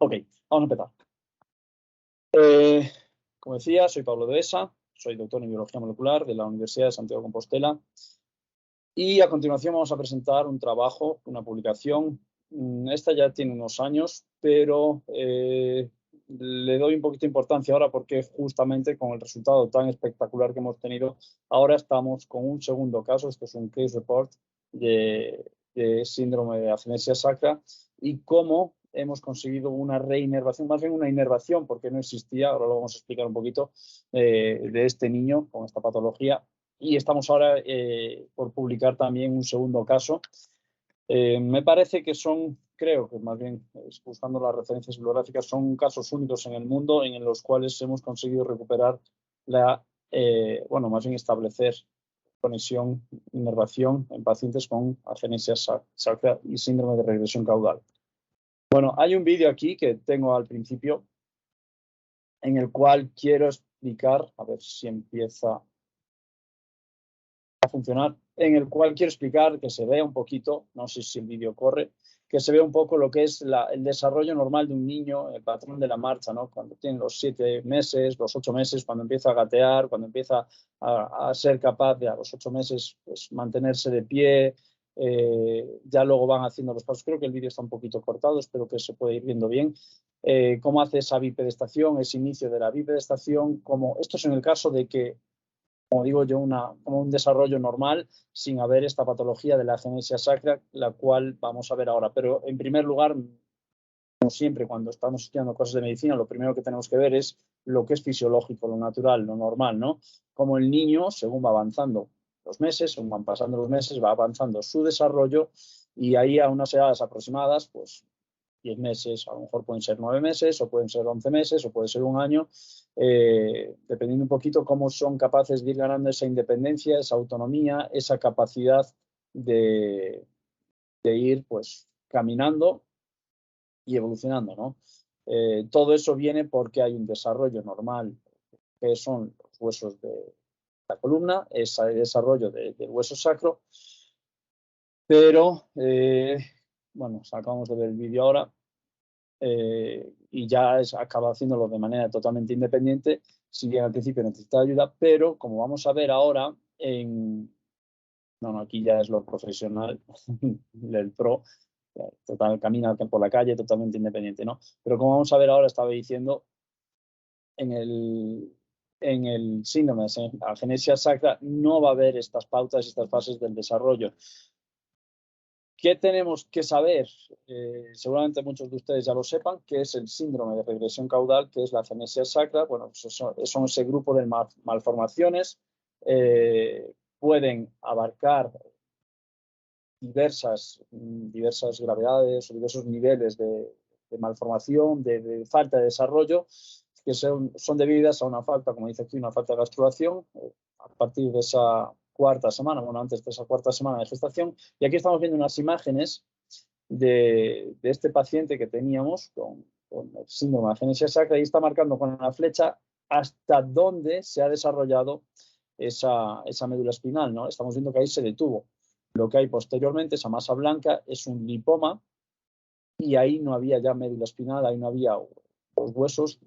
Ok, vamos a empezar. Como decía, soy Pablo Dehesa, soy doctor en Biología Molecular de la Universidad de Santiago de Compostela y a continuación vamos a presentar un trabajo, una publicación. Esta ya tiene unos años, pero le doy un poquito de importancia ahora porque justamente con el resultado tan espectacular que hemos tenido, ahora estamos con un segundo caso. Esto es un case report de síndrome de agenesia sacra y cómo hemos conseguido una reinervación, más bien una inervación, porque no existía, ahora lo vamos a explicar un poquito, de este niño con esta patología. Y estamos ahora por publicar también un segundo caso. Me parece que son, creo que más bien, buscando las referencias bibliográficas, son casos únicos en el mundo en los cuales hemos conseguido recuperar bueno, más bien establecer conexión, inervación en pacientes con agenesia sacra y síndrome de regresión caudal. Bueno, hay un vídeo aquí que tengo al principio en el cual quiero explicar, a ver si empieza a funcionar, en el cual quiero explicar que se vea un poquito, no sé si el vídeo corre, que se vea un poco lo que es el desarrollo normal de un niño, el patrón de la marcha, ¿no? Cuando tiene los 7 meses, los 8 meses, cuando empieza a gatear, cuando empieza a ser capaz de a los 8 meses pues, mantenerse de pie, ya luego van haciendo los pasos. Creo que el vídeo está un poquito cortado, espero que se pueda ir viendo bien. Cómo hace esa bipedestación, ese inicio de la bipedestación, como esto es en el caso de que, como digo yo, como un desarrollo normal sin haber esta patología de la agenesia sacra, la cual vamos a ver ahora. Pero en primer lugar, como siempre, cuando estamos estudiando cosas de medicina, lo primero que tenemos que ver es lo que es fisiológico, lo natural, lo normal, ¿no? Como el niño, según va avanzando los meses, según van pasando los meses, va avanzando su desarrollo y ahí a unas edades aproximadas, pues 10 meses, a lo mejor pueden ser 9 meses, o pueden ser 11 meses, o puede ser un año, dependiendo un poquito cómo son capaces de ir ganando esa independencia, esa autonomía, esa capacidad de ir pues caminando y evolucionando, ¿no? Todo eso viene porque hay un desarrollo normal, que son los huesos de la columna, ese desarrollo del hueso sacro, pero, bueno, acabamos de ver el vídeo ahora, y ya acaba haciéndolo de manera totalmente independiente, si bien al principio necesita ayuda, pero como vamos a ver ahora, no, aquí ya es lo profesional, el pro, total, camina por la calle totalmente independiente, ¿no? Pero como vamos a ver ahora, estaba diciendo, en el síndrome de agenesia sacra no va a haber estas pautas, estas fases del desarrollo. ¿Qué tenemos que saber? Seguramente muchos de ustedes ya lo sepan, que es el síndrome de regresión caudal, que es la agenesia sacra. Bueno, son ese grupo de malformaciones. Pueden abarcar diversas gravedades o diversos niveles de malformación, de falta de desarrollo, que son debidas a una falta, como dice aquí, una falta de gastrulación, a partir de esa cuarta semana, bueno, antes de esa cuarta semana de gestación. Y aquí estamos viendo unas imágenes de este paciente que teníamos con el síndrome de agenesia sacra, y está marcando con la flecha hasta dónde se ha desarrollado esa médula espinal, ¿no? Estamos viendo que ahí se detuvo. Lo que hay posteriormente, esa masa blanca, es un lipoma, y ahí no había ya médula espinal, ahí no había los huesos,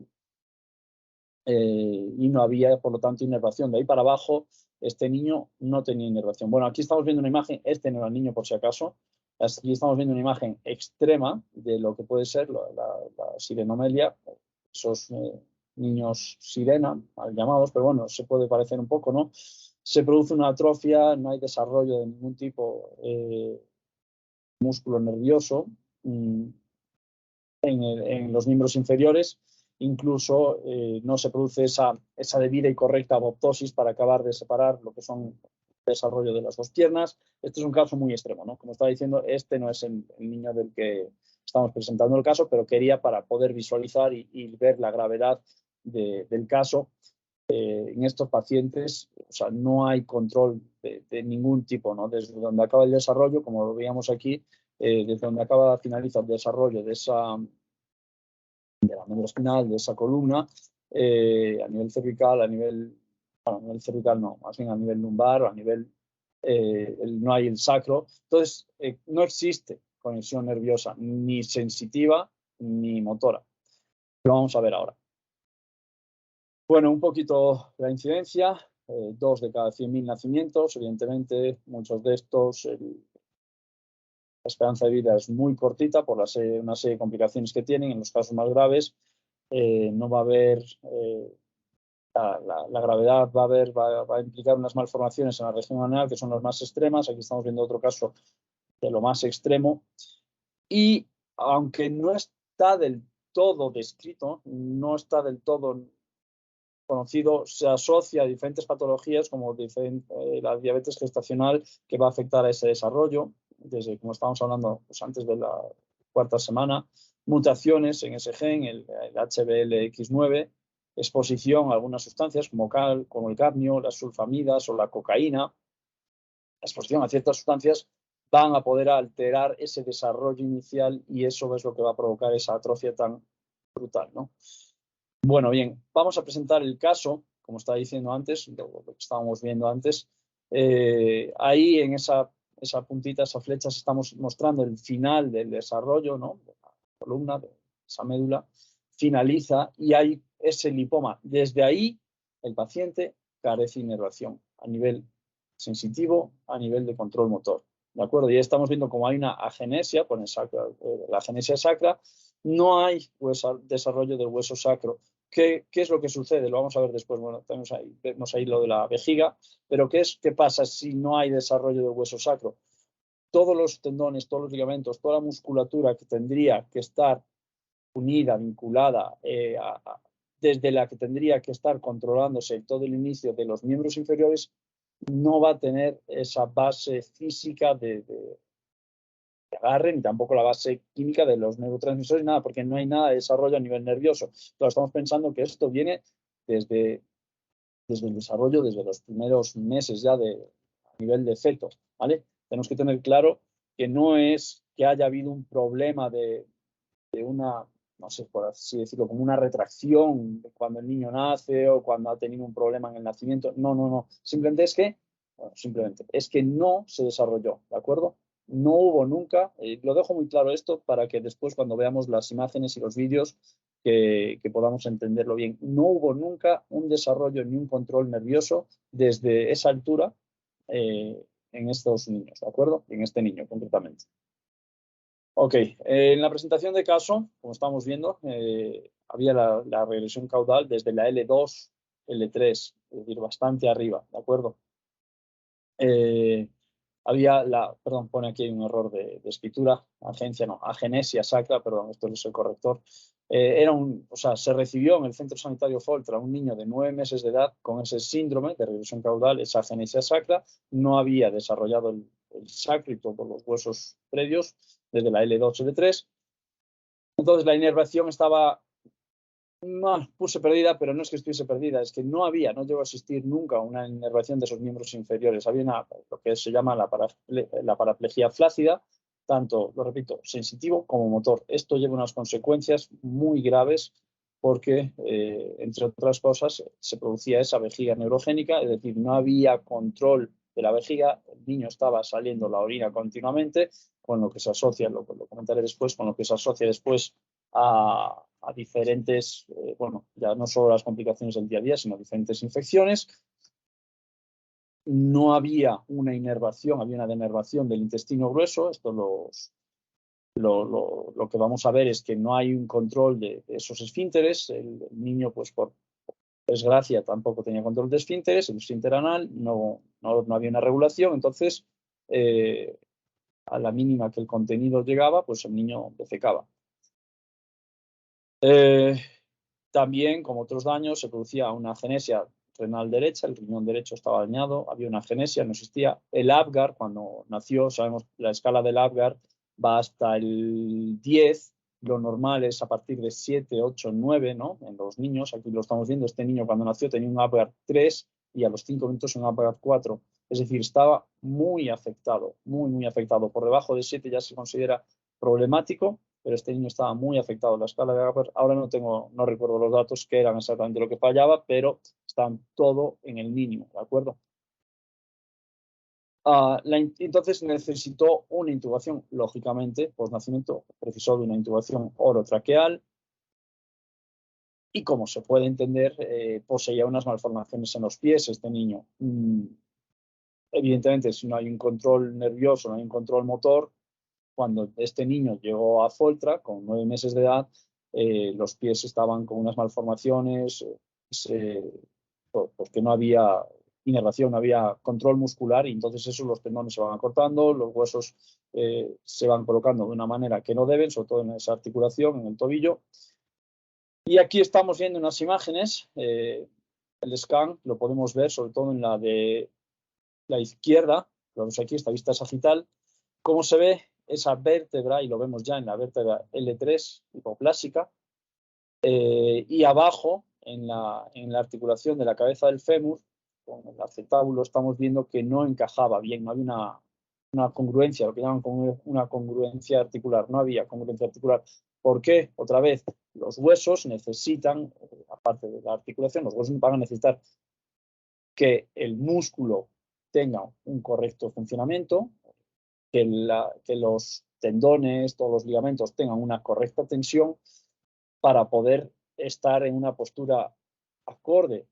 y no había, por lo tanto, inervación. De ahí para abajo, este niño no tenía inervación. Bueno, aquí estamos viendo una imagen, este no era el niño por si acaso, aquí estamos viendo una imagen extrema de lo que puede ser la sirenomelia, esos niños sirena, mal llamados, pero bueno, se puede parecer un poco, ¿no? Se produce una atrofia, no hay desarrollo de ningún tipo músculo nervioso en los miembros inferiores. Incluso no se produce esa debida y correcta apoptosis para acabar de separar lo que son el desarrollo de las dos piernas. Este es un caso muy extremo, ¿no? Como estaba diciendo, este no es el niño del que estamos presentando el caso, pero quería para poder visualizar y ver la gravedad del caso. En estos pacientes, o sea, no hay control de ningún tipo, ¿no? Desde donde acaba el desarrollo, como lo veíamos aquí, desde donde finaliza el desarrollo de la médula espinal, de esa columna, a nivel cervical, a nivel cervical no, más bien a nivel lumbar, a nivel, no hay el sacro. Entonces, no existe conexión nerviosa ni sensitiva ni motora. Lo vamos a ver ahora. Bueno, un poquito la incidencia, 2 de cada 100.000 nacimientos. Evidentemente, muchos de estos, la esperanza de vida es muy cortita por una serie de complicaciones que tienen. En los casos más graves, no va a haber, la gravedad va a implicar unas malformaciones en la región anal que son las más extremas. Aquí estamos viendo otro caso de lo más extremo. Y aunque no está del todo descrito, no está del todo conocido, se asocia a diferentes patologías como la diabetes gestacional, que va a afectar a ese desarrollo, desde, como estábamos hablando pues, antes de la 4ª semana, mutaciones en ese gen, el HBLX9, exposición a algunas sustancias como el cadmio, las sulfamidas o la cocaína, la exposición a ciertas sustancias van a poder alterar ese desarrollo inicial y eso es lo que va a provocar esa atrofia tan brutal, ¿no? Bueno, bien, vamos a presentar el caso, como estaba diciendo antes, lo que estábamos viendo antes. Ahí en esa puntita, esa flecha, estamos mostrando el final del desarrollo, ¿no? De la columna, de esa médula, finaliza y hay ese lipoma. Desde ahí, el paciente carece de inervación a nivel sensitivo, a nivel de control motor. ¿De acuerdo? Y estamos viendo como hay una agenesia, la agenesia sacra, no hay desarrollo del hueso sacro. ¿Qué es lo que sucede? Lo vamos a ver después. Bueno, vemos ahí lo de la vejiga, pero ¿qué pasa si no hay desarrollo del hueso sacro? Todos los tendones, todos los ligamentos, toda la musculatura que tendría que estar unida, vinculada, desde la que tendría que estar controlándose todo el inicio de los miembros inferiores, no va a tener esa base física de agarre, ni tampoco la base química de los neurotransmisores, nada, porque no hay nada de desarrollo a nivel nervioso. Entonces, estamos pensando que esto viene desde el desarrollo, desde los primeros meses ya a nivel de feto, ¿vale? Tenemos que tener claro que no es que haya habido un problema de una, no sé, por así decirlo, como una retracción cuando el niño nace o cuando ha tenido un problema en el nacimiento. No. Simplemente es que no se desarrolló, ¿de acuerdo? No hubo nunca, lo dejo muy claro esto para que después cuando veamos las imágenes y los vídeos que podamos entenderlo bien. No hubo nunca un desarrollo ni un control nervioso desde esa altura en estos niños, ¿de acuerdo? En este niño concretamente. Ok, en la presentación de caso, como estamos viendo, había la regresión caudal desde la L2, L3, es decir, bastante arriba, ¿de acuerdo? Había perdón, pone aquí un error de escritura, agenesia sacra, perdón, esto es el corrector. Se recibió en el centro sanitario Foltra un niño de 9 meses de edad con ese síndrome de regresión caudal, esa agenesia sacra, no había desarrollado el sacro y todos los huesos previos desde la L2, L3. Entonces la inervación estaba, no puse perdida, pero no es que estuviese perdida, es que no llegó a existir nunca una inervación de esos miembros inferiores. Había lo que se llama la paraplegia flácida, tanto, lo repito, sensitivo como motor. Esto lleva unas consecuencias muy graves porque, entre otras cosas, se producía esa vejiga neurogénica, es decir, no había control de la vejiga, el niño estaba saliendo la orina continuamente, con lo que se asocia, lo comentaré después, con lo que se asocia después a diferentes, ya no solo las complicaciones del día a día, sino diferentes infecciones. No había una inervación, había una denervación del intestino grueso. Esto lo que vamos a ver es que no hay un control de esos esfínteres. El niño, pues por desgracia, tampoco tenía control de esfínteres. El esfínter anal no había una regulación. Entonces, a la mínima que el contenido llegaba, pues el niño defecaba. También, como otros daños, se producía una agenesia renal derecha, el riñón derecho estaba dañado, había una agenesia, no existía. El Apgar, cuando nació, sabemos la escala del Apgar va hasta el 10, lo normal es a partir de 7, 8, 9, ¿no? En los niños, aquí lo estamos viendo, este niño cuando nació tenía un Apgar 3 y a los 5 minutos un Apgar 4, es decir, estaba muy afectado, muy afectado. Por debajo de 7 ya se considera problemático, pero este niño estaba muy afectado. La escala de Apgar, ahora no recuerdo los datos que eran exactamente lo que fallaba, pero están todo en el mínimo, ¿de acuerdo? Entonces necesitó una intubación, lógicamente, post nacimiento, precisó de una intubación orotraqueal. y como se puede entender, poseía unas malformaciones en los pies este niño. Evidentemente, si no hay un control nervioso, no hay un control motor, cuando este niño llegó a Foltra con 9 meses de edad, los pies estaban con unas malformaciones, porque no había inervación, no había control muscular, y entonces eso, los tendones se van acortando, los huesos se van colocando de una manera que no deben, sobre todo en esa articulación, en el tobillo. Y aquí estamos viendo unas imágenes, el scan lo podemos ver sobre todo en la de la izquierda, lo vemos aquí, esta vista sagital, cómo se ve esa vértebra, y lo vemos ya en la vértebra L3 hipoplásica, y abajo, en la articulación de la cabeza del fémur, con el acetábulo, estamos viendo que no encajaba bien, no había una congruencia, lo que llaman una congruencia articular, no había congruencia articular. ¿Por qué? Otra vez, los huesos necesitan, aparte de la articulación, los huesos van a necesitar que el músculo tenga un correcto funcionamiento, que los tendones, todos los ligamentos tengan una correcta tensión para poder estar en una postura acorde.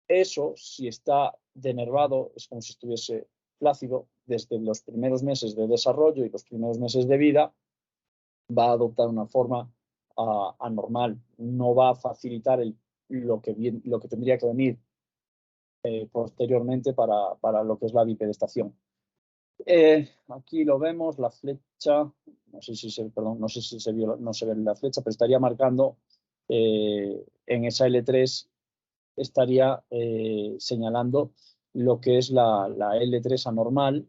Eso, si está denervado, es como si estuviese flácido. Desde los primeros meses de desarrollo y los primeros meses de vida, va a adoptar una forma anormal. No va a facilitar lo que tendría que venir posteriormente para lo que es la bipedestación. Aquí lo vemos, la flecha, no sé si se vio, no se ve la flecha, pero estaría marcando en esa L3, estaría señalando lo que es la L3 anormal,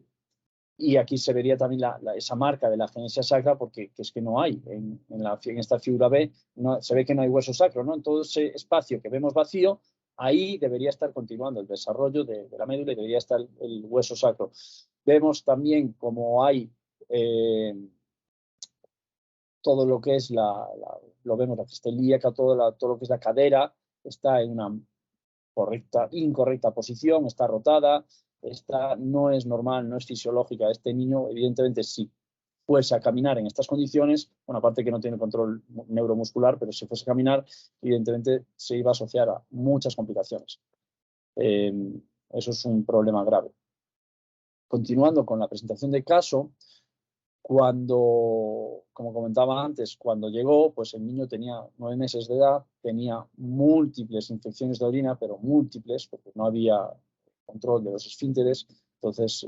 y aquí se vería también esa marca de la agenesia sacra, porque es que no hay, en esta figura B, se ve que no hay hueso sacro, ¿no? En todo ese espacio que vemos vacío, ahí debería estar continuando el desarrollo de la médula y debería estar el hueso sacro. Vemos también como hay todo lo que es lo vemos, la cresta ilíaca, todo lo que es la cadera, está en una incorrecta posición, está rotada, no es normal, no es fisiológica. Este niño, evidentemente, si fuese a caminar en estas condiciones, bueno, aparte que no tiene control neuromuscular, pero si fuese a caminar, evidentemente se iba a asociar a muchas complicaciones. Eso es un problema grave. Continuando con la presentación de caso, como comentaba antes, cuando llegó, pues el niño tenía 9 meses de edad, tenía múltiples infecciones de orina, pero múltiples, porque no había control de los esfínteres. Entonces,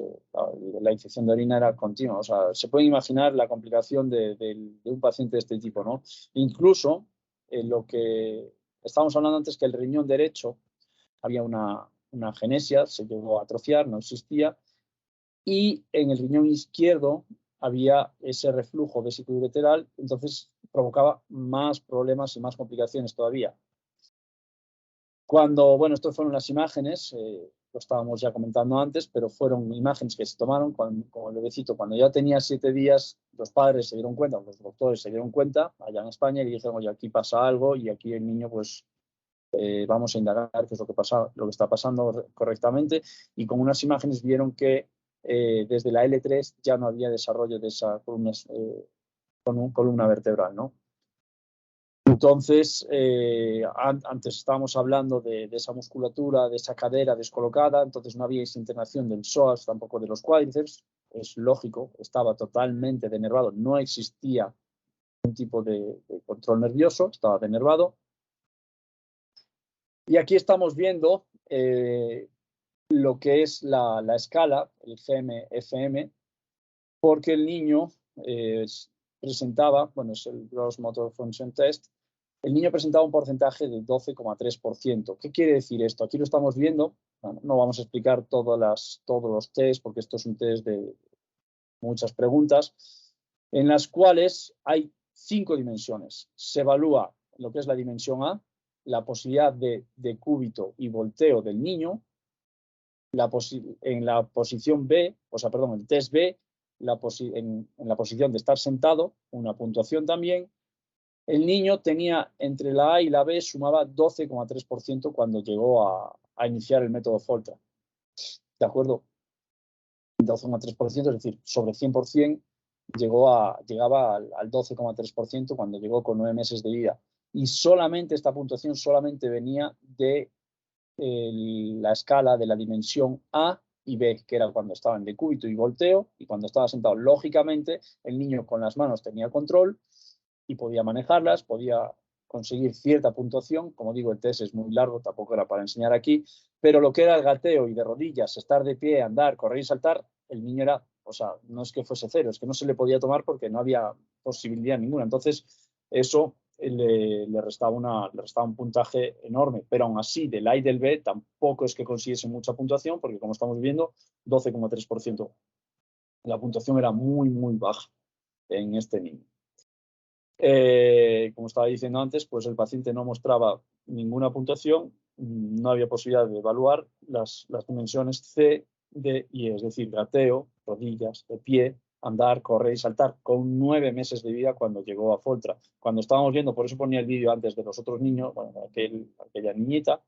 la infección de orina era continua. O sea, se puede imaginar la complicación de un paciente de este tipo, ¿no? Incluso, lo que estábamos hablando antes, que el riñón derecho había una agenesia, se llegó a atrofiar, no existía, y en el riñón izquierdo había ese reflujo vesicoureteral, entonces provocaba más problemas y más complicaciones todavía. Bueno, estas fueron las imágenes, lo estábamos ya comentando antes, pero fueron imágenes que se tomaron, como el bebecito, cuando ya tenía 7 días, los padres se dieron cuenta, los doctores se dieron cuenta, allá en España, y dijeron, oye, aquí pasa algo, y aquí el niño, pues, vamos a indagar qué es lo que está pasando correctamente, y con unas imágenes vieron que desde la L3 ya no había desarrollo de esa columna vertebral, ¿no? Entonces, antes estábamos hablando de esa musculatura, de esa cadera descolocada, entonces no había internación del psoas, tampoco de los cuádriceps, es lógico, estaba totalmente denervado, no existía un tipo de control nervioso, estaba denervado. Y aquí estamos viendo lo que es la escala, el GM-FM, porque el niño presentaba, bueno, es el Gross Motor Function Test, el niño presentaba un porcentaje de 12,3%. ¿Qué quiere decir esto? Aquí lo estamos viendo, bueno, no vamos a explicar todos los test, porque esto es un test de muchas preguntas, en las cuales hay 5 dimensiones. Se evalúa lo que es la dimensión A, la posibilidad de decúbito y volteo del niño, en la posición B, el test B, en la posición de estar sentado, una puntuación también. El niño tenía entre la A y la B, sumaba 12,3% cuando llegó a iniciar el método Foltra. ¿De acuerdo? 12,3%, es decir, sobre 100%, llegaba al 12,3% cuando llegó con 9 meses de vida. y solamente esta puntuación solamente venía de la escala de la dimensión A y B, que era cuando estaba en decúbito y volteo, y cuando estaba sentado. Lógicamente, el niño con las manos tenía control y podía manejarlas, podía conseguir cierta puntuación. Como digo, el test es muy largo, tampoco era para enseñar aquí, pero lo que era el gateo y de rodillas, estar de pie, andar, correr y saltar, el niño era, o sea, no es que fuese cero, es que no se le podía tomar porque no había posibilidad ninguna. Entonces, eso le restaba un puntaje enorme, pero aún así del A y del B tampoco es que consiguiese mucha puntuación, porque como estamos viendo, 12,3%. La puntuación era muy, muy baja en este niño. Como estaba diciendo antes, pues el paciente no mostraba ninguna puntuación, no había posibilidad de evaluar las dimensiones C, D y E, es decir, gateo, rodillas, de pie, andar, correr y saltar, con 9 meses de vida cuando llegó a Foltra. Cuando estábamos viendo, por eso ponía el vídeo antes de los otros niños, bueno, aquella niñita,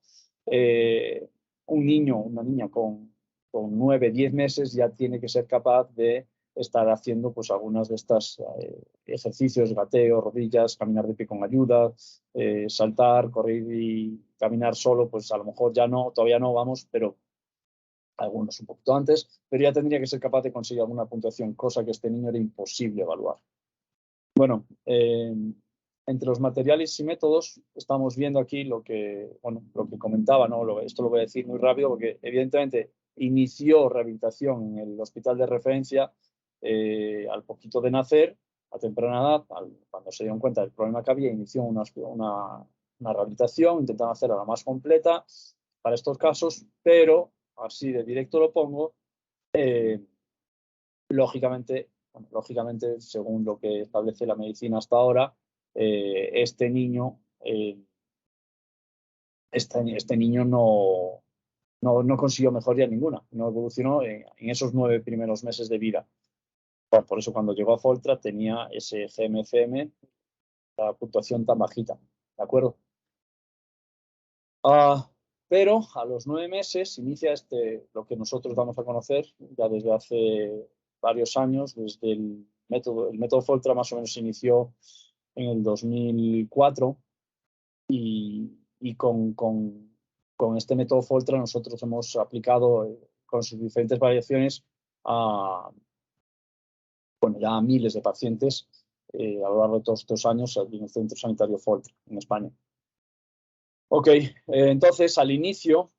un niño, una niña con 9, 10 meses ya tiene que ser capaz de estar haciendo pues algunas de estas ejercicios, gateo, rodillas, caminar de pie con ayuda, saltar, correr y caminar solo, pues a lo mejor ya no, todavía no vamos, pero algunos un poquito antes, pero ya tendría que ser capaz de conseguir alguna puntuación, cosa que este niño era imposible evaluar. Bueno, entre los materiales y métodos estamos viendo aquí lo que comentaba, ¿no? Esto lo voy a decir muy rápido porque evidentemente inició rehabilitación en el hospital de referencia al poquito de nacer, a temprana edad, cuando se dieron cuenta del problema que había, inició una rehabilitación, intentaron hacerla la más completa para estos casos, pero así de directo lo pongo, lógicamente, según lo que establece la medicina hasta ahora, este niño no consiguió mejoría ninguna, no evolucionó en esos 9 primeros meses de vida. Por eso cuando llegó a Foltra tenía ese GMFM, la puntuación tan bajita, ¿de acuerdo? Pero a los 9 meses inicia lo que nosotros vamos a conocer ya desde hace varios años, desde el método Foltra más o menos se inició en el 2004 y con este método Foltra nosotros hemos aplicado con sus diferentes variaciones ya a miles de pacientes a lo largo de todos estos años en el Centro Sanitario Foltra en España. Ok, entonces al inicio,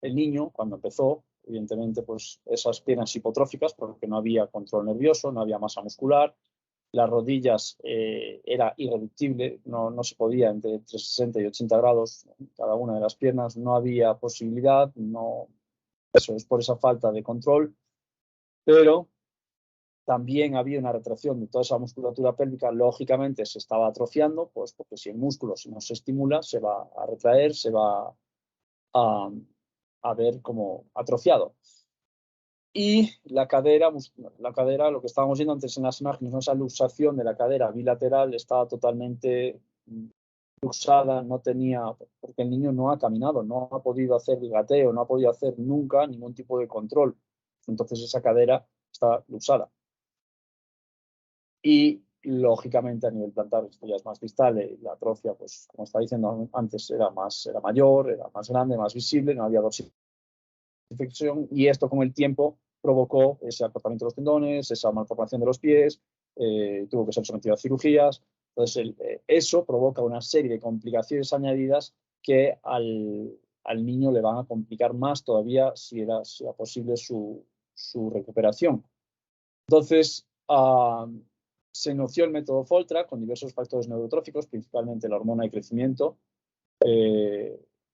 el niño, cuando empezó, evidentemente, pues esas piernas hipotróficas, porque no había control nervioso, no había masa muscular, las rodillas era irreductible, no se podía entre 60 y 80 grados cada una de las piernas, no había posibilidad, eso es por esa falta de control, pero también había una retracción de toda esa musculatura pélvica, lógicamente se estaba atrofiando, pues porque si el músculo si no se estimula, se va a retraer, se va a ver como atrofiado. Y la cadera, lo que estábamos viendo antes en las imágenes, esa luxación de la cadera bilateral estaba totalmente luxada, no tenía, porque el niño no ha caminado, no ha podido hacer el gateo, no ha podido hacer nunca ningún tipo de control. Entonces esa cadera está luxada. Y lógicamente a nivel plantar esto ya es más distal, la atrofia, pues como estaba diciendo antes, era mayor, era más grande, más visible, no había dorsiflexión y esto con el tiempo provocó ese acortamiento de los tendones, esa malformación de los pies, tuvo que ser sometido a cirugías. Entonces eso provoca una serie de complicaciones añadidas que al niño le van a complicar más todavía si era posible su recuperación. Entonces, se inició el método Foltra con diversos factores neurotróficos, principalmente la hormona de crecimiento,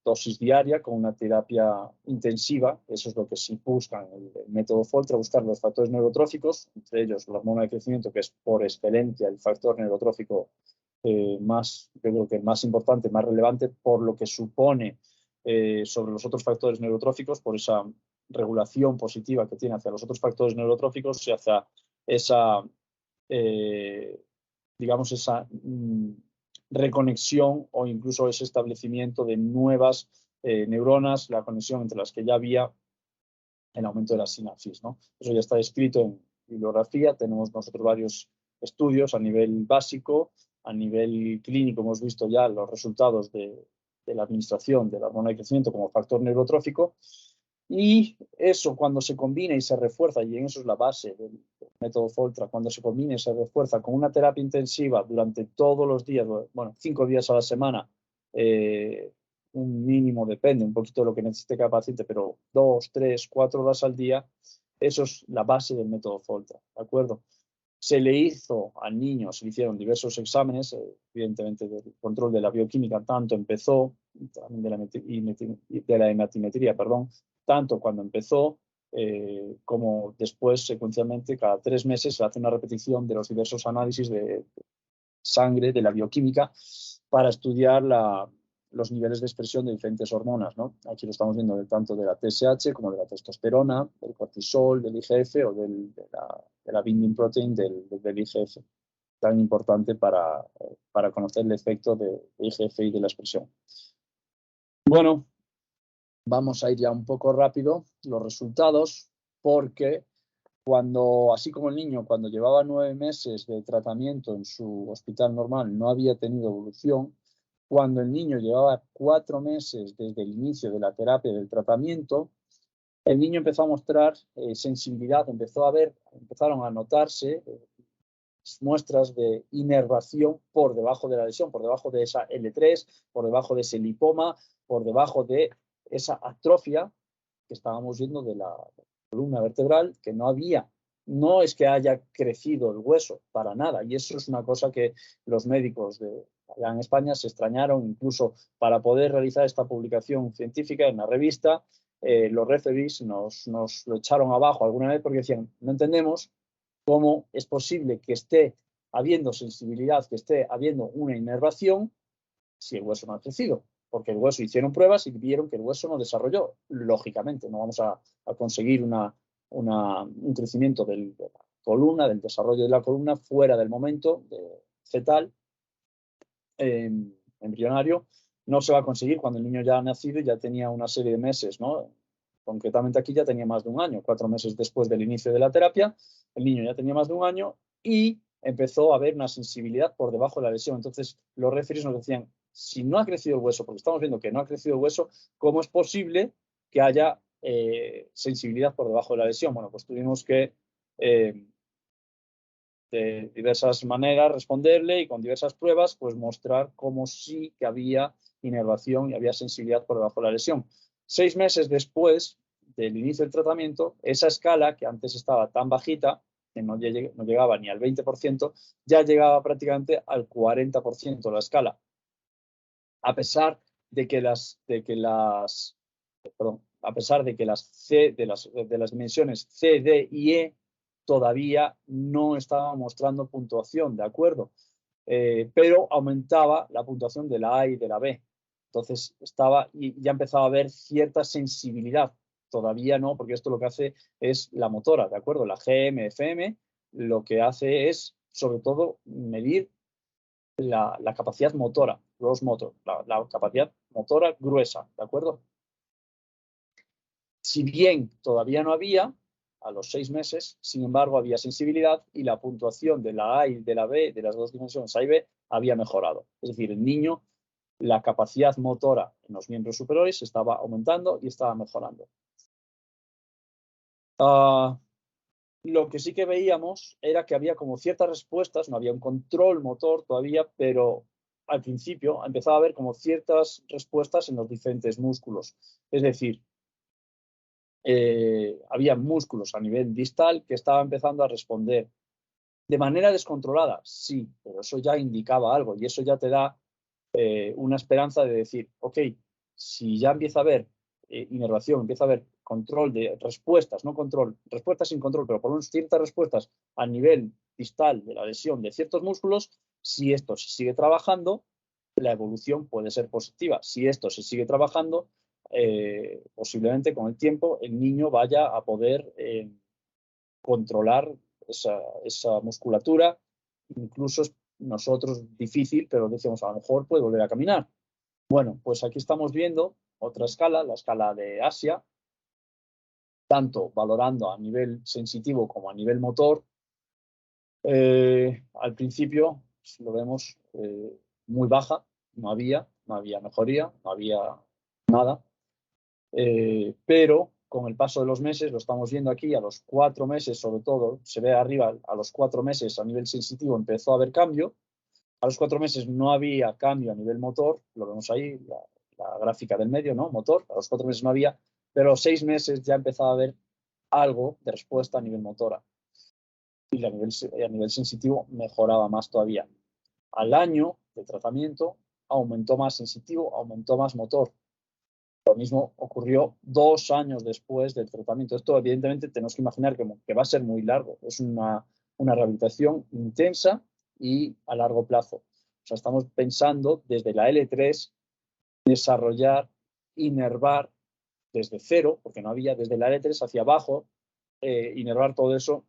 dosis diaria con una terapia intensiva, eso es lo que sí buscan el método Foltra, buscar los factores neurotróficos, entre ellos la hormona de crecimiento, que es por excelencia el factor neurotrófico yo creo que más importante, más relevante, por lo que supone sobre los otros factores neurotróficos, por esa regulación positiva que tiene hacia los otros factores neurotróficos y hacia esa digamos, esa reconexión o incluso ese establecimiento de nuevas neuronas, la conexión entre las que ya había el aumento de la sinapsis, ¿no? Eso ya está descrito en bibliografía, tenemos nosotros varios estudios a nivel básico, a nivel clínico hemos visto ya los resultados de la administración de la hormona de crecimiento como factor neurotrófico, y eso cuando se combina y se refuerza, y en eso es la base del método Foltra, cuando se combina y se refuerza con una terapia intensiva durante todos los días, bueno, 5 días a la semana, un mínimo, depende un poquito de lo que necesite cada paciente, pero 2, 3, 4 horas al día, eso es la base del método Foltra, ¿de acuerdo? Se le hizo al niño, se le hicieron diversos exámenes, evidentemente del control de la bioquímica, tanto empezó, también de la hematimetría, perdón, tanto cuando empezó como después, secuencialmente, cada 3 meses se hace una repetición de los diversos análisis de sangre, de la bioquímica, para estudiar los niveles de expresión de diferentes hormonas, ¿no? Aquí lo estamos viendo tanto de la TSH como de la testosterona, del cortisol, del IGF o de la binding protein del IGF, tan importante para conocer el efecto de IGF y de la expresión. Bueno, vamos a ir ya un poco rápido los resultados, porque así como el niño, cuando llevaba 9 meses de tratamiento en su hospital normal, no había tenido evolución, cuando el niño llevaba 4 meses desde el inicio de la terapia del tratamiento, el niño empezó a mostrar sensibilidad, empezaron a notarse muestras de inervación por debajo de la lesión, por debajo de esa L3, por debajo de ese lipoma, por debajo de esa atrofia que estábamos viendo de la columna vertebral, que no es que haya crecido el hueso, para nada, y eso es una cosa que los médicos allá en España se extrañaron, incluso para poder realizar esta publicación científica en la revista, los referees nos lo echaron abajo alguna vez porque decían, no entendemos cómo es posible que esté habiendo sensibilidad, que esté habiendo una inervación si el hueso no ha crecido, porque el hueso hicieron pruebas y vieron que el hueso no desarrolló. Lógicamente, no vamos a conseguir un crecimiento de la columna, del desarrollo de la columna fuera del momento fetal, embrionario, no se va a conseguir cuando el niño ya ha nacido y ya tenía una serie de meses, ¿no? Concretamente aquí ya tenía más de un año, 4 meses después del inicio de la terapia, el niño ya tenía más de un año y empezó a haber una sensibilidad por debajo de la lesión. Entonces los referees nos decían, si no ha crecido el hueso, porque estamos viendo que no ha crecido el hueso, ¿cómo es posible que haya sensibilidad por debajo de la lesión? Bueno, pues tuvimos que de diversas maneras responderle y con diversas pruebas pues mostrar cómo sí que había inervación y había sensibilidad por debajo de la lesión. 6 meses después del inicio del tratamiento, esa escala que antes estaba tan bajita, que no llegaba ni al 20%, ya llegaba prácticamente al 40% la escala. A pesar de que las dimensiones C, D y E todavía no estaba mostrando puntuación, ¿de acuerdo? Pero aumentaba la puntuación de la A y de la B. Entonces ya empezaba a haber cierta sensibilidad. Todavía no, porque esto lo que hace es la motora, ¿de acuerdo? La GM, FM, lo que hace es, sobre todo, medir la capacidad motora, gross motor, la capacidad motora gruesa, ¿de acuerdo? Si bien todavía no había, a los 6 meses, sin embargo, había sensibilidad y la puntuación de la A y de la B, de las dos dimensiones A y B, había mejorado. Es decir, el niño, la capacidad motora en los miembros superiores estaba aumentando y estaba mejorando. Lo que sí que veíamos era que había como ciertas respuestas, no había un control motor todavía, pero al principio empezaba a haber como ciertas respuestas en los diferentes músculos. Es decir, había músculos a nivel distal que estaban empezando a responder de manera descontrolada, sí, pero eso ya indicaba algo y eso ya te da una esperanza de decir, ok, si ya empieza a haber inervación, empieza a haber control de respuestas, no control, respuestas sin control, pero por lo menos ciertas respuestas a nivel distal de la lesión de ciertos músculos, si esto se sigue trabajando, la evolución puede ser positiva. Si esto se sigue trabajando, posiblemente con el tiempo el niño vaya a poder controlar esa musculatura. Incluso nosotros difícil, pero decíamos a lo mejor puede volver a caminar. Bueno, pues aquí estamos viendo otra escala, la escala de Asia, tanto valorando a nivel sensitivo como a nivel motor. Al principio, si lo vemos, muy baja, no había mejoría, no había nada. Pero con el paso de los meses, lo estamos viendo aquí, a los 4 meses sobre todo, se ve arriba, a los 4 meses a nivel sensitivo empezó a haber cambio. A los 4 meses no había cambio a nivel motor, lo vemos ahí, la gráfica del medio, ¿no? Motor, a los 4 meses no había, pero a los 6 meses ya empezaba a haber algo de respuesta a nivel motora. Y a nivel sensitivo mejoraba más todavía. Al año de tratamiento aumentó más sensitivo, aumentó más motor. Lo mismo ocurrió 2 años después del tratamiento. Esto, evidentemente, tenemos que imaginar que va a ser muy largo. Es una rehabilitación intensa y a largo plazo. O sea, estamos pensando desde la L3 desarrollar, inervar desde cero, porque no había, desde la L3 hacia abajo, inervar todo eso.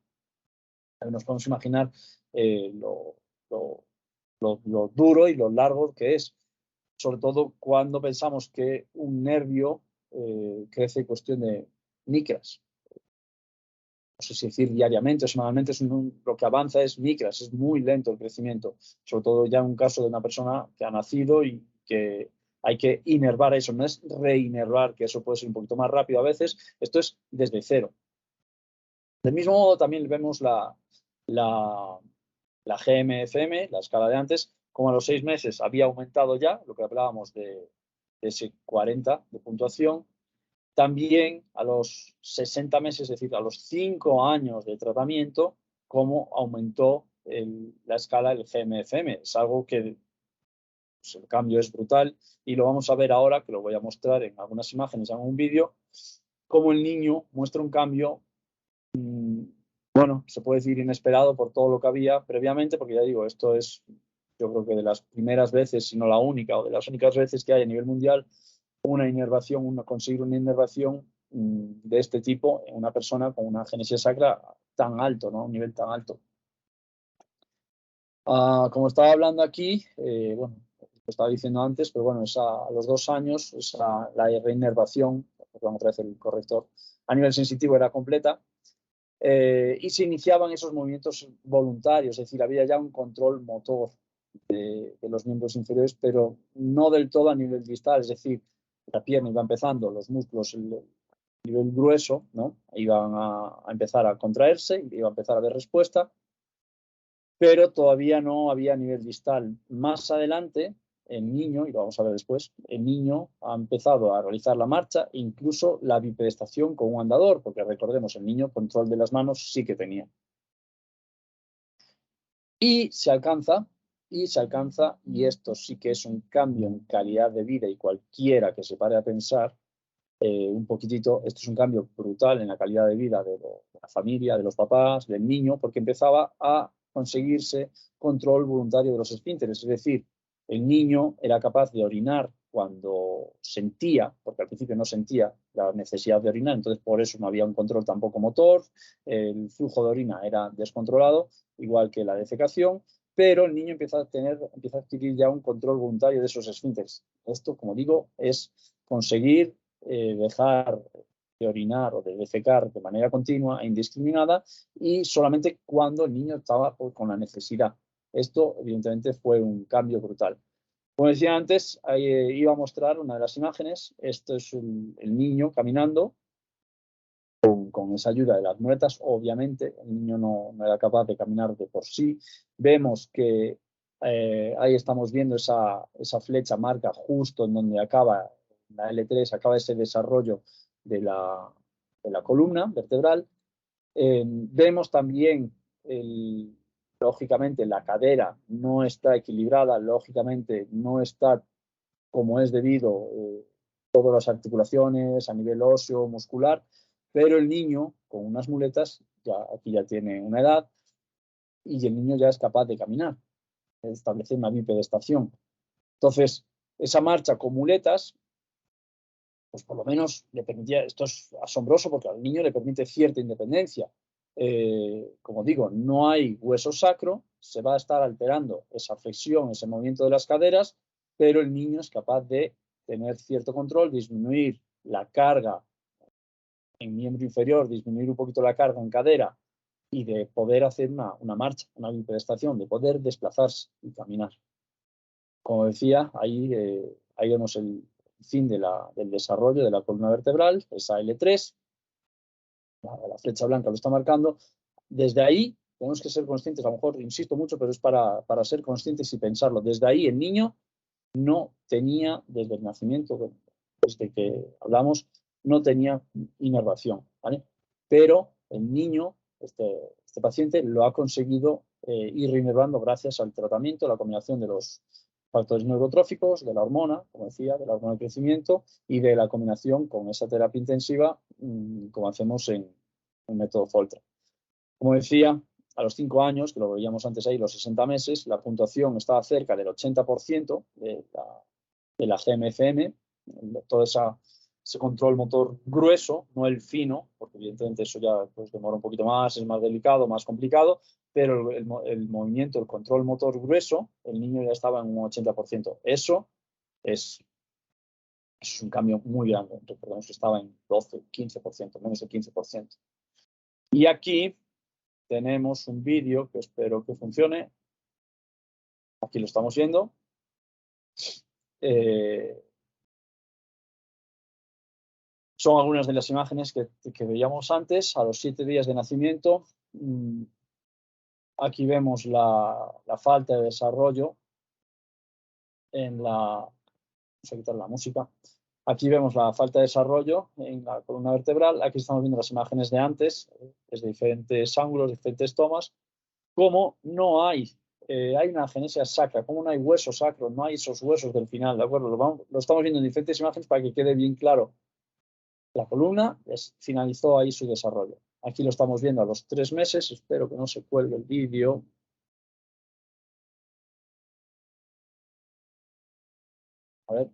Nos podemos imaginar lo duro y lo largo que es, sobre todo cuando pensamos que un nervio crece en cuestión de micras. No sé si decir diariamente o semanalmente, lo que avanza es micras, es muy lento el crecimiento, sobre todo ya en un caso de una persona que ha nacido y que hay que inervar eso, no es reinervar, que eso puede ser un poquito más rápido a veces, esto es desde cero. Del mismo modo también vemos la GMFM, la escala de antes, como a los 6 meses había aumentado ya, lo que hablábamos de ese 40 de puntuación. También a los 60 meses, es decir, a los 5 años de tratamiento, cómo aumentó la escala del GMFM. Es algo que pues, el cambio es brutal y lo vamos a ver ahora, que lo voy a mostrar en algunas imágenes, en un vídeo, cómo el niño muestra un cambio, bueno, se puede decir inesperado por todo lo que había previamente, porque ya digo, esto es, yo creo que de las primeras veces, si no la única, o de las únicas veces que hay a nivel mundial, conseguir una inervación de este tipo en una persona con una genesia sacra tan alto, ¿no? Un nivel tan alto. Como estaba hablando aquí, bueno, lo estaba diciendo antes, pero bueno, a los 2 años, la reinervación, vamos a hacer el corrector, a nivel sensitivo era completa, y se iniciaban esos movimientos voluntarios, es decir, había ya un control motor de los miembros inferiores, pero no del todo a nivel distal, es decir, la pierna iba empezando, los músculos, el nivel grueso, ¿no? Iban a empezar a contraerse, iba a empezar a haber respuesta, pero todavía no había nivel distal. Más adelante, el niño, y lo vamos a ver después, el niño ha empezado a realizar la marcha, incluso la bipedestación con un andador, porque recordemos, el niño control de las manos sí que tenía. Y se alcanza, y esto sí que es un cambio en calidad de vida, y cualquiera que se pare a pensar un poquitito, esto es un cambio brutal en la calidad de vida de la familia, de los papás, del niño, porque empezaba a conseguirse control voluntario de los esfínteres, es decir, el niño era capaz de orinar cuando sentía, porque al principio no sentía la necesidad de orinar, entonces por eso no había un control tampoco motor, el flujo de orina era descontrolado, igual que la defecación, pero el niño empieza a adquirir ya un control voluntario de esos esfínteres. Esto, como digo, es conseguir dejar de orinar o de defecar de manera continua e indiscriminada y solamente cuando el niño estaba con la necesidad. Esto, evidentemente, fue un cambio brutal. Como decía antes, ahí, iba a mostrar una de las imágenes. Esto es el niño caminando con esa ayuda de las muletas. Obviamente, el niño no era capaz de caminar de por sí. Vemos que ahí estamos viendo esa flecha marca justo en donde acaba la L3, acaba ese desarrollo de la columna vertebral. Vemos también, lógicamente, la cadera no está equilibrada, lógicamente no está como es debido todas las articulaciones a nivel óseo, muscular, pero el niño con unas muletas, aquí ya tiene una edad, y el niño ya es capaz de caminar, establece una bipedestación. Entonces, esa marcha con muletas, pues por lo menos le permitía, esto es asombroso porque al niño le permite cierta independencia. Como digo, no hay hueso sacro, se va a estar alterando esa flexión, ese movimiento de las caderas, pero el niño es capaz de tener cierto control, disminuir la carga en miembro inferior, disminuir un poquito la carga en cadera y de poder hacer una marcha, una bipedestación, de poder desplazarse y caminar. como decía, ahí vemos el fin del desarrollo de la columna vertebral, esa L3, la flecha blanca lo está marcando. Desde ahí tenemos que ser conscientes, a lo mejor insisto mucho, pero es para ser conscientes y pensarlo. Desde ahí el niño no tenía, desde el nacimiento, desde que hablamos, no tenía inervación, ¿vale? Pero el niño, este paciente, lo ha conseguido ir reinervando gracias al tratamiento, la combinación de los factores neurotróficos, de la hormona, como decía, de la hormona de crecimiento y de la combinación con esa terapia intensiva, como hacemos en el método Folter. Como decía, a los 5 años, que lo veíamos antes ahí, los 60 meses, la puntuación estaba cerca del 80% de la GMFM, todo ese control motor grueso, no el fino, porque evidentemente eso ya pues, demora un poquito más, es más delicado, más complicado, pero el movimiento, el control motor grueso, el niño ya estaba en un 80%. Eso es un cambio muy grande. Recordemos que estaba en 12, 15%, menos del 15%. Y aquí tenemos un vídeo que espero que funcione. Aquí lo estamos viendo. Son algunas de las imágenes que veíamos antes, a los 7 días de nacimiento. Aquí vemos la falta de desarrollo en la... Vamos a quitar la música. Aquí vemos la falta de desarrollo en la columna vertebral. Aquí estamos viendo las imágenes de antes, desde diferentes ángulos, diferentes tomas. Como no hay una agenesia sacra, como no hay hueso sacro, no hay esos huesos del final, ¿de acuerdo? Lo estamos viendo en diferentes imágenes para que quede bien claro. La columna finalizó ahí su desarrollo. Aquí lo estamos viendo a los 3 meses. Espero que no se cuelgue el vídeo. A ver.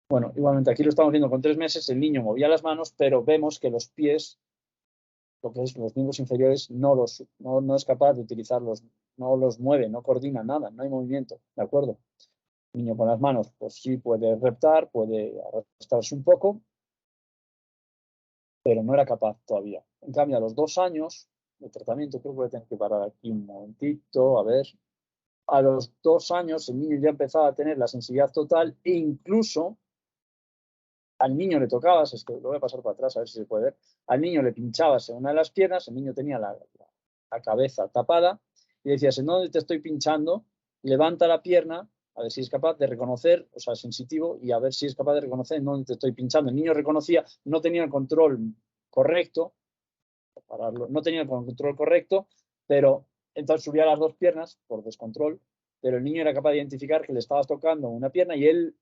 Bueno, igualmente aquí lo estamos viendo con 3 meses. El niño movía las manos, pero vemos que los pies, lo que es los miembros inferiores, no es capaz de utilizarlos, no los mueve, no coordina nada, no hay movimiento, ¿de acuerdo? El niño con las manos, pues sí puede reptar, puede arrastrarse un poco, pero no era capaz todavía. En cambio, a los 2 años de tratamiento, creo que voy a tener que parar aquí un momentito, a ver. A los 2 años el niño ya empezaba a tener la sensibilidad total e incluso al niño le tocabas, es que lo voy a pasar para atrás a ver si se puede ver, al niño le pinchabas en una de las piernas, el niño tenía la cabeza tapada y decías, ¿en dónde te estoy pinchando? Levanta la pierna, a ver si es capaz de reconocer, o sea, sensitivo, y a ver si es capaz de reconocer en dónde te estoy pinchando. El niño reconocía, no tenía el control correcto, no tenía el control correcto, pero entonces subía las 2 piernas por descontrol, pero el niño era capaz de identificar que le estabas tocando una pierna y él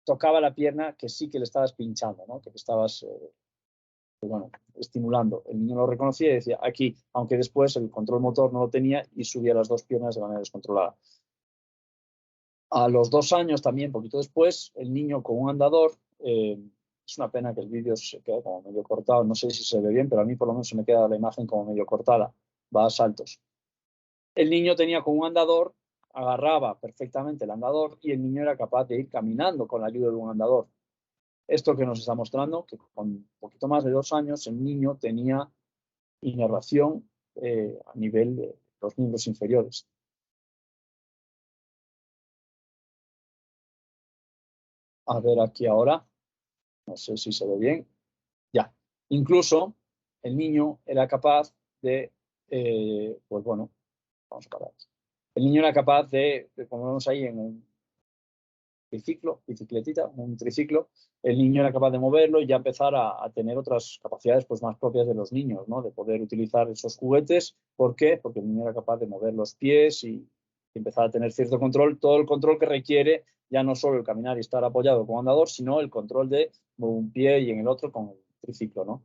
tocaba la pierna que sí que le estabas pinchando, ¿no? Que te estabas estimulando. El niño lo reconocía y decía aquí, aunque después el control motor no lo tenía y subía las 2 piernas de manera descontrolada. A los 2 años también, poquito después, el niño con un andador, es una pena que el vídeo se quede como medio cortado, no sé si se ve bien, pero a mí por lo menos se me queda la imagen como medio cortada, va a saltos. El niño tenía con un andador, agarraba perfectamente el andador y el niño era capaz de ir caminando con la ayuda de un andador. Esto que nos está mostrando, que con un poquito más de 2 años el niño tenía inervación a nivel de los miembros inferiores. A ver aquí ahora, no sé si se ve bien. Ya, incluso el niño era capaz de, pues bueno, vamos a parar. El niño era capaz de, como vemos ahí en un bicicletita, un triciclo, el niño era capaz de moverlo y ya empezar a tener otras capacidades pues, más propias de los niños, ¿no? De poder utilizar esos juguetes. ¿Por qué? Porque el niño era capaz de mover los pies y empezar a tener cierto control, todo el control que requiere ya no solo el caminar y estar apoyado con andador, sino el control de un pie y en el otro con el triciclo, ¿no?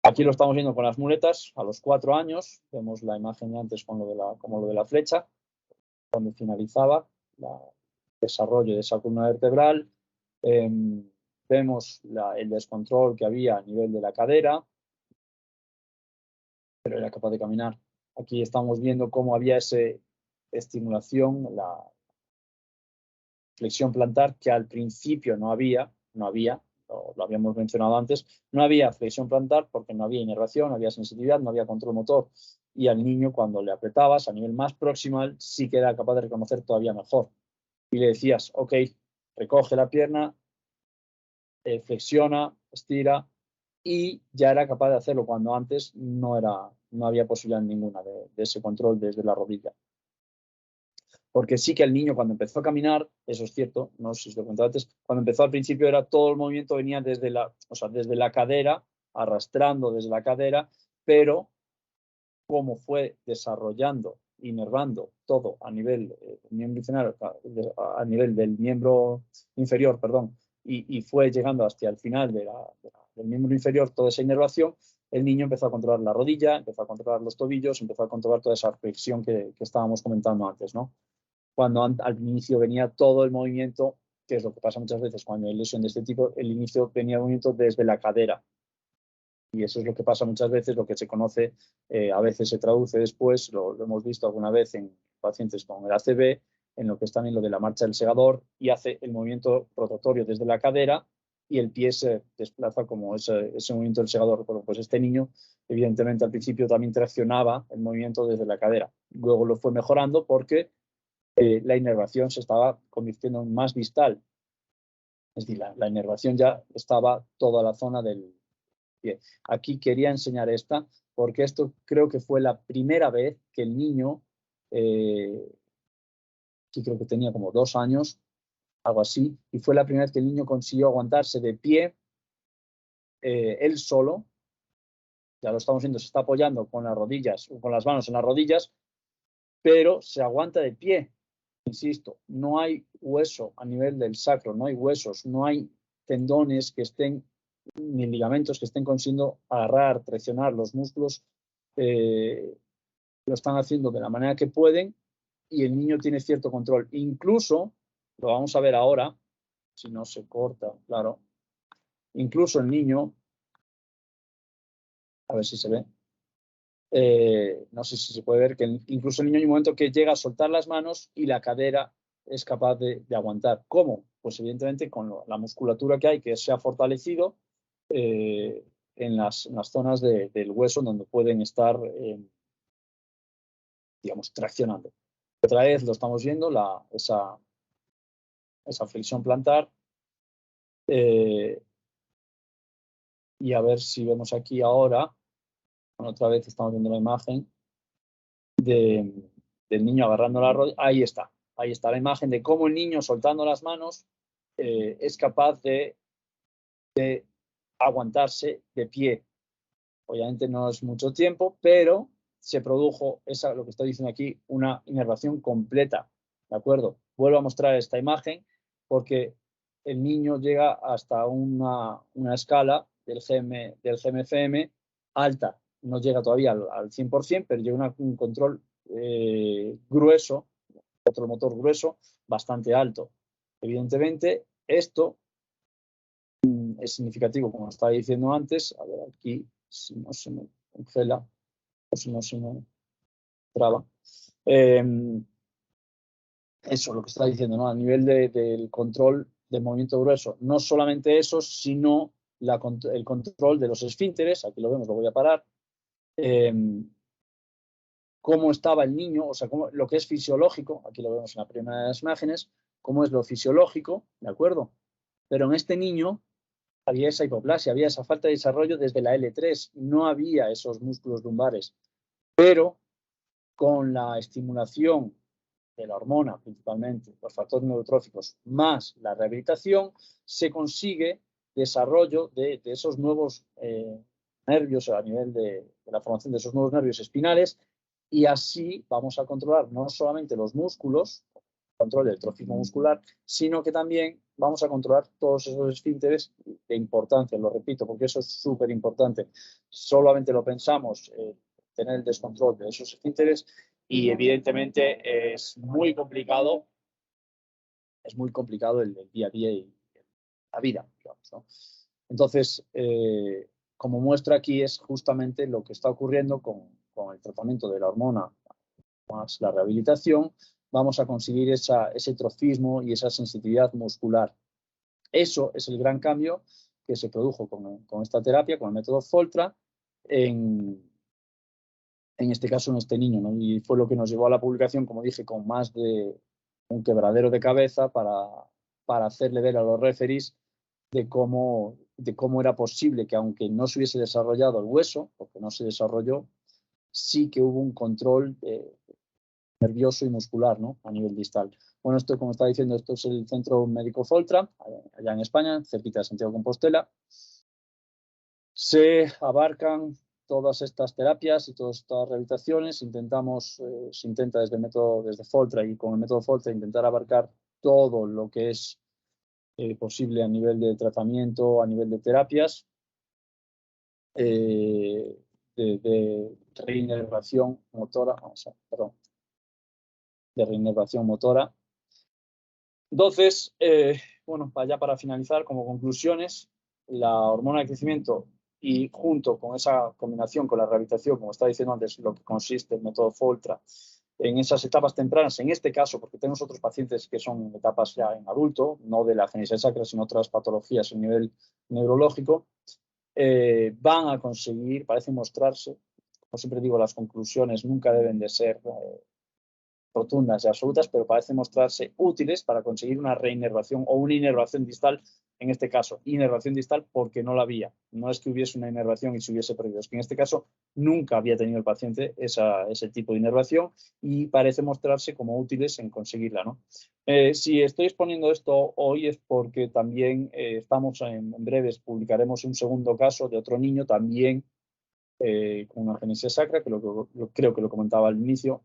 Aquí lo estamos viendo con las muletas a los 4 años. Vemos la imagen de antes como lo de la flecha, donde finalizaba el desarrollo de esa columna vertebral. Vemos el descontrol que había a nivel de la cadera, pero era capaz de caminar. Aquí estamos viendo cómo había esa estimulación, la flexión plantar, que al principio no había, lo habíamos mencionado antes, no había flexión plantar porque no había inervación, no había sensibilidad, no había control motor. Y al niño, cuando le apretabas a nivel más proximal, sí que era capaz de reconocer todavía mejor. y le decías, ok, recoge la pierna, flexiona, estira, y ya era capaz de hacerlo cuando antes no había posibilidad ninguna de ese control desde la rodilla. Porque sí que el niño cuando empezó a caminar, eso es cierto, no sé si os lo contaba antes, cuando empezó al principio era todo el movimiento venía desde la cadera, arrastrando desde la cadera, pero como fue desarrollando, inervando todo a nivel miembro inferior, a nivel del miembro inferior, perdón, y fue llegando hasta el final del miembro inferior toda esa inervación, el niño empezó a controlar la rodilla, empezó a controlar los tobillos, empezó a controlar toda esa flexión que estábamos comentando antes, ¿no? Cuando al inicio venía todo el movimiento, que es lo que pasa muchas veces cuando hay lesión de este tipo, el inicio venía el movimiento desde la cadera. Y eso es lo que pasa muchas veces, lo que se conoce, a veces se traduce después, lo hemos visto alguna vez en pacientes con el ACV, en lo que es también lo de la marcha del segador, y hace el movimiento rotatorio desde la cadera y el pie se desplaza como ese movimiento del segador. Bueno, pues este niño, evidentemente, al principio también traccionaba el movimiento desde la cadera. Luego lo fue mejorando porque la inervación se estaba convirtiendo en más distal. Es decir, la inervación ya estaba toda la zona del pie. Aquí quería enseñar esta porque esto creo que fue la primera vez que el niño, que creo que tenía como 2 años, algo así, y fue la primera vez que el niño consiguió aguantarse de pie él solo. Ya lo estamos viendo, se está apoyando con las rodillas o con las manos en las rodillas, pero se aguanta de pie. Insisto, no hay hueso a nivel del sacro, no hay huesos, no hay tendones que estén, ni ligamentos que estén consiguiendo agarrar, traccionar los músculos, lo están haciendo de la manera que pueden y el niño tiene cierto control. Incluso, lo vamos a ver ahora, si no se corta, claro, incluso el niño, a ver si se ve, no sé si se puede ver que incluso el niño hay un momento que llega a soltar las manos y la cadera es capaz de aguantar. ¿Cómo? Pues evidentemente con la musculatura que hay, que se ha fortalecido en las zonas del hueso donde pueden estar, digamos, traccionando. Otra vez lo estamos viendo, esa flexión plantar. Y a ver si vemos aquí ahora, otra vez estamos viendo la imagen del niño agarrando la rodilla. Ahí está la imagen de cómo el niño soltando las manos es capaz de aguantarse de pie. Obviamente no es mucho tiempo, pero se produjo lo que estoy diciendo aquí, una inervación completa. ¿De acuerdo? Vuelvo a mostrar esta imagen porque el niño llega hasta una escala del GMFM alta. No llega todavía al 100%, pero llega un control grueso, otro motor grueso, bastante alto. Evidentemente, esto es significativo, como estaba diciendo antes. A ver, aquí, si no se me congela o si no se me traba. Eso, lo que estaba diciendo, ¿no? A nivel del control del movimiento grueso. No solamente eso, sino el control de los esfínteres. Aquí lo vemos, lo voy a parar. Cómo estaba el niño, o sea, lo que es fisiológico, aquí lo vemos en la primera de las imágenes, cómo es lo fisiológico, ¿de acuerdo? Pero en este niño había esa hipoplasia, había esa falta de desarrollo desde la L3, no había esos músculos lumbares, pero con la estimulación de la hormona, principalmente los factores neurotróficos, más la rehabilitación, se consigue desarrollo de esos nuevos nervios a nivel de la formación de esos nuevos nervios espinales, y así vamos a controlar no solamente los músculos, control del trofismo muscular, sino que también vamos a controlar todos esos esfínteres de importancia, lo repito, porque eso es súper importante. Solamente lo pensamos, tener el descontrol de esos esfínteres, y evidentemente es muy complicado el día a día y la vida, digamos, ¿no? Entonces, como muestra aquí es justamente lo que está ocurriendo con el tratamiento de la hormona más la rehabilitación, vamos a conseguir ese trofismo y esa sensibilidad muscular. Eso es el gran cambio que se produjo con esta terapia, con el método Foltra, en este caso en este niño, ¿no? Y fue lo que nos llevó a la publicación, como dije, con más de un quebradero de cabeza para hacerle ver a los referees de cómo era posible que, aunque no se hubiese desarrollado el hueso, porque no se desarrolló, sí que hubo un control nervioso y muscular, ¿no?, a nivel distal. Bueno, esto, como estaba diciendo, esto es el Centro Médico Foltra, allá en España, cerquita de Santiago de Compostela. Se abarcan todas estas terapias y todas estas rehabilitaciones. Se intenta desde Foltra y con el método Foltra intentar abarcar todo lo que es posible a nivel de tratamiento, a nivel de terapias, de reinervación motora, de reinervación motora. Entonces, bueno, ya para finalizar, como conclusiones, la hormona de crecimiento y junto con esa combinación con la rehabilitación, como estaba diciendo antes, lo que consiste el método Foltra, en esas etapas tempranas, en este caso, porque tenemos otros pacientes que son etapas ya en adulto, no de la agenesia sacra, sino otras patologías a nivel neurológico, van a conseguir, parece mostrarse, como siempre digo, las conclusiones nunca deben de ser rotundas y absolutas, pero parece mostrarse útiles para conseguir una reinervación o una inervación distal, en este caso, inervación distal porque no la había. No es que hubiese una inervación y se hubiese perdido, es que en este caso nunca había tenido el paciente ese tipo de inervación y parece mostrarse como útiles en conseguirla, ¿no? Si estoy exponiendo esto hoy es porque también estamos en breves, publicaremos un segundo caso de otro niño también con una agenesia sacra, que creo que lo comentaba al inicio,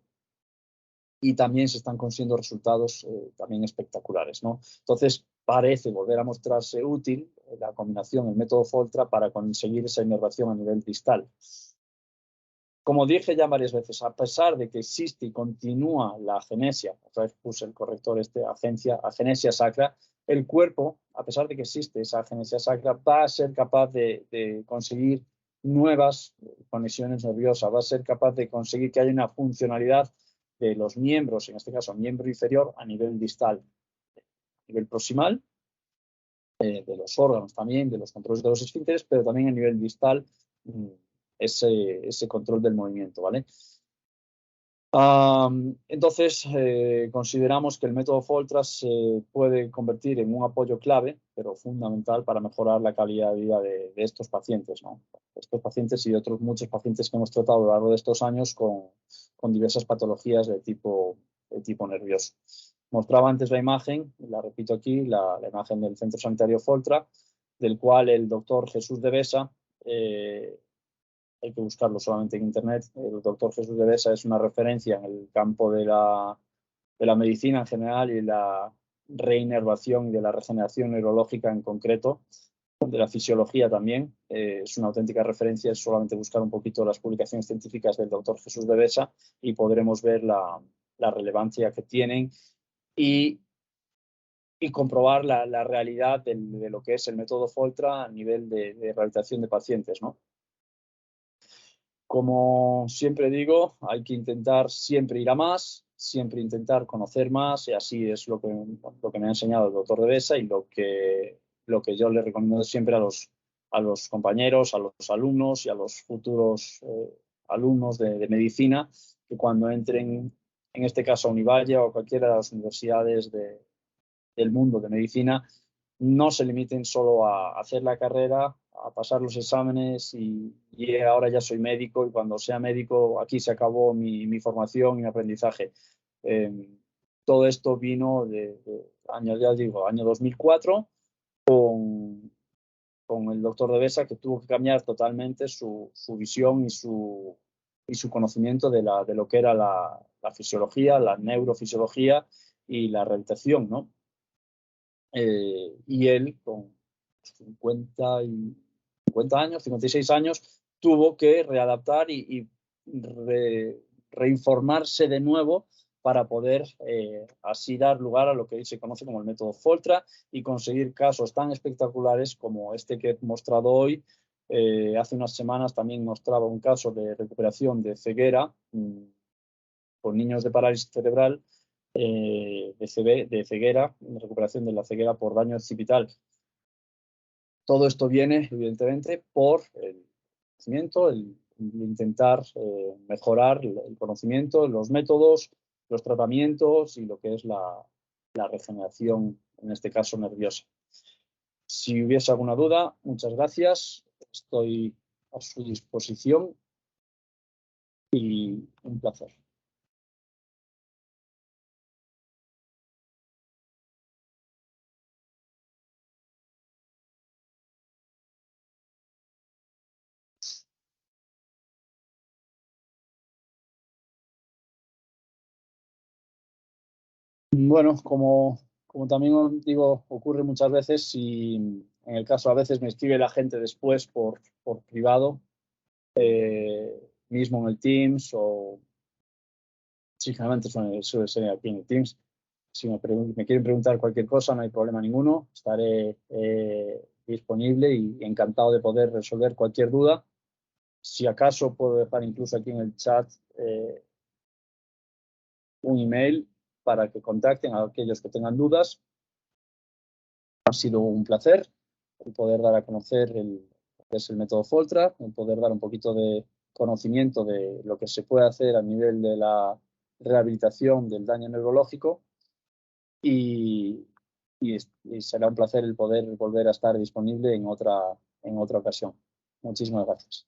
y también se están consiguiendo resultados también espectaculares, ¿no? Entonces, parece volver a mostrarse útil la combinación, el método Foltra, para conseguir esa inervación a nivel distal. Como dije ya varias veces, a pesar de que existe y continúa la agenesia, otra vez puse el corrector agenesia sacra, el cuerpo, a pesar de que existe esa agenesia sacra, va a ser capaz de conseguir nuevas conexiones nerviosas, va a ser capaz de conseguir que haya una funcionalidad de los miembros, en este caso miembro inferior, a nivel distal, a nivel proximal, de los órganos también, de los controles de los esfínteres, pero también a nivel distal, ese control del movimiento, ¿vale? Entonces, consideramos que el método Foltra se puede convertir en un apoyo clave, pero fundamental para mejorar la calidad de vida de estos pacientes, ¿no? Estos pacientes y de otros muchos pacientes que hemos tratado a lo largo de estos años con diversas patologías de tipo nervioso. Mostraba antes la imagen, la repito aquí, la imagen del Centro Sanitario Foltra, del cual el doctor Jesús de Besa, hay que buscarlo solamente en internet, el doctor Jesús de Besa es una referencia en el campo de la medicina en general y la reinervación y de la regeneración neurológica en concreto, de la fisiología también. Es una auténtica referencia, es solamente buscar un poquito las publicaciones científicas del doctor Jesús de Besa y podremos ver la relevancia que tienen y comprobar la realidad de lo que es el método Foltra a nivel de rehabilitación de pacientes, ¿no? Como siempre digo, hay que intentar siempre ir a más, siempre intentar conocer más, y así es lo que me ha enseñado el doctor de Besa y lo que yo le recomiendo siempre a los compañeros, a los alumnos y a los futuros alumnos de medicina, que cuando entren, en este caso a Univalle o a cualquiera de las universidades del mundo de medicina, no se limiten solo a hacer la carrera, a pasar los exámenes y ahora ya soy médico y cuando sea médico aquí se acabó mi formación y mi aprendizaje. Todo esto vino año 2004 con el doctor de Besa, que tuvo que cambiar totalmente su visión y su conocimiento de lo que era la fisiología, la neurofisiología y la rehabilitación, ¿no? Y él, con 56 años, tuvo que readaptar y reinformarse de nuevo para poder así dar lugar a lo que hoy se conoce como el método Foltra y conseguir casos tan espectaculares como este que he mostrado hoy. Hace unas semanas también mostraba un caso de recuperación de ceguera con niños de parálisis cerebral, de ceguera, de recuperación de la ceguera por daño occipital. Todo esto viene, evidentemente, por el conocimiento, el intentar mejorar el conocimiento, los métodos, los tratamientos y lo que es la la regeneración, en este caso nerviosa. Si hubiese alguna duda, muchas gracias. Estoy a su disposición y un placer. Bueno, como también os digo, ocurre muchas veces y en el caso a veces me escribe la gente después por privado, mismo en el Teams o sinceramente suele ser aquí en el Teams. Si me quieren preguntar cualquier cosa, no hay problema ninguno. Estaré disponible y encantado de poder resolver cualquier duda. Si acaso puedo dejar incluso aquí en el chat un email para que contacten a aquellos que tengan dudas. Ha sido un placer el poder dar a conocer lo que es el método Foltra, el poder dar un poquito de conocimiento de lo que se puede hacer a nivel de la rehabilitación del daño neurológico y será un placer el poder volver a estar disponible en otra ocasión. Muchísimas gracias.